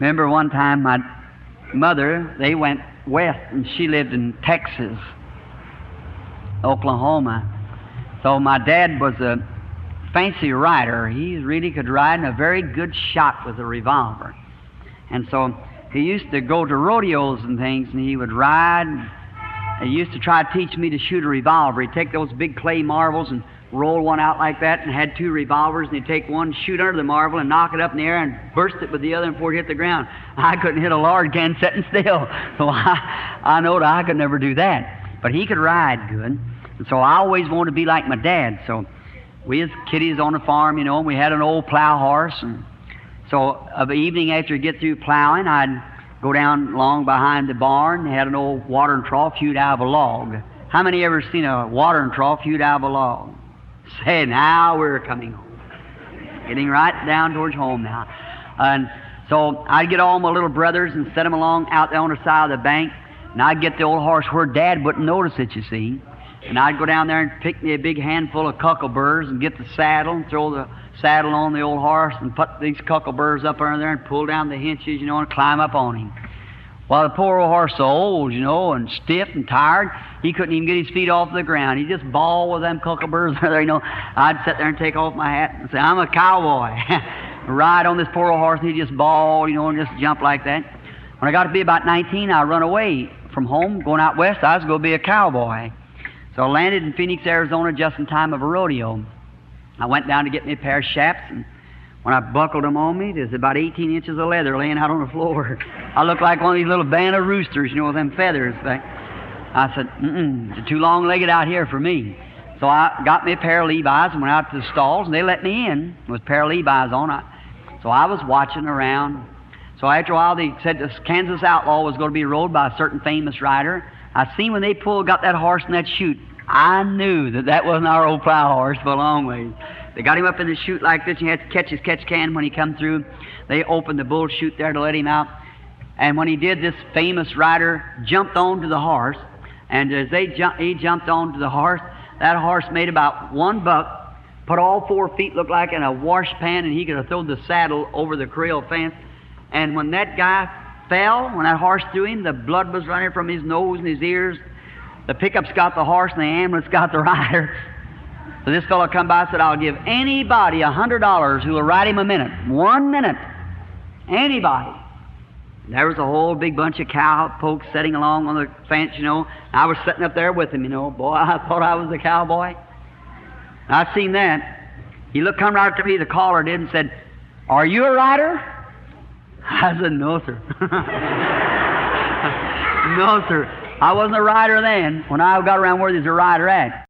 Remember one time my mother, they went west, and she lived in Texas, Oklahoma. So my dad was a fancy rider. He really could ride, and a very good shot with a revolver. And so he used to go to rodeos and things, and he would ride. He used to try to teach me to shoot a revolver. He'd take those big clay marbles and roll one out like that, and had two revolvers, and he'd take one, shoot under the marble, and knock it up in the air and burst it with the other before it hit the ground. I couldn't hit a lard can sitting still, so I know that I could never do that. But he could ride good, and so I always wanted to be like my dad. So we as kiddies on the farm, you know, and we had an old plow horse, and so of the evening after we get through plowing, I'd go down along behind the barn. They had an old watering trough hewed out of a log. How many ever seen a watering trough hewed out of a log? Say, now we're coming home. Getting right down towards home now. And so I'd get all my little brothers and set them along out there on the side of the bank, and I'd get the old horse where Dad wouldn't notice it, you see. And I'd go down there and pick me a big handful of cuckleburrs and get the saddle and throw the saddle on the old horse and put these cuckleburrs up under there and pull down the hinges, you know, and climb up on him. Well, the poor old horse so old, you know, and stiff and tired, he couldn't even get his feet off the ground. He just bawled with them cuckleburrs there, you know. I'd sit there and take off my hat and say, I'm a cowboy. Ride on this poor old horse, and he'd just bawl, you know, and just jump like that. When I got to be about 19, I run away from home, going out west. I was going to be a cowboy. So I landed in Phoenix, Arizona just in time of a rodeo. I went down to get me a pair of chaps, and when I buckled them on me, there's about 18 inches of leather laying out on the floor. I looked like one of these little band of roosters, you know, with them feathers. But I said, it's too long-legged out here for me. So I got me a pair of Levi's and went out to the stalls, and they let me in with a pair of Levi's on. So I was watching around. So after a while, they said this Kansas Outlaw was going to be rode by a certain famous rider. I seen when they got that horse in that chute, I knew that that wasn't our old plow horse for a long ways. They got him up in the chute like this. You had to catch his catch can when he come through. They opened the bull chute there to let him out. And when he did, this famous rider jumped onto the horse. And as he jumped onto the horse, that horse made about one buck, put all 4 feet, looked like in a wash pan, and he could have thrown the saddle over the corral fence. And when that guy fell, when that horse threw him, the blood was running from his nose and his ears. The pickup's got the horse and the ambulance got the rider. So this fellow come by and said, I'll give anybody $100 who will ride him a minute. 1 minute. Anybody. And there was a whole big bunch of cow folks sitting along on the fence, you know. I was sitting up there with him, you know. Boy, I thought I was a cowboy. And I seen that. He come right up to me, the caller did, and said, are you a rider? I said, no, sir. No, sir. I wasn't a rider then. When I got around where there's a rider at.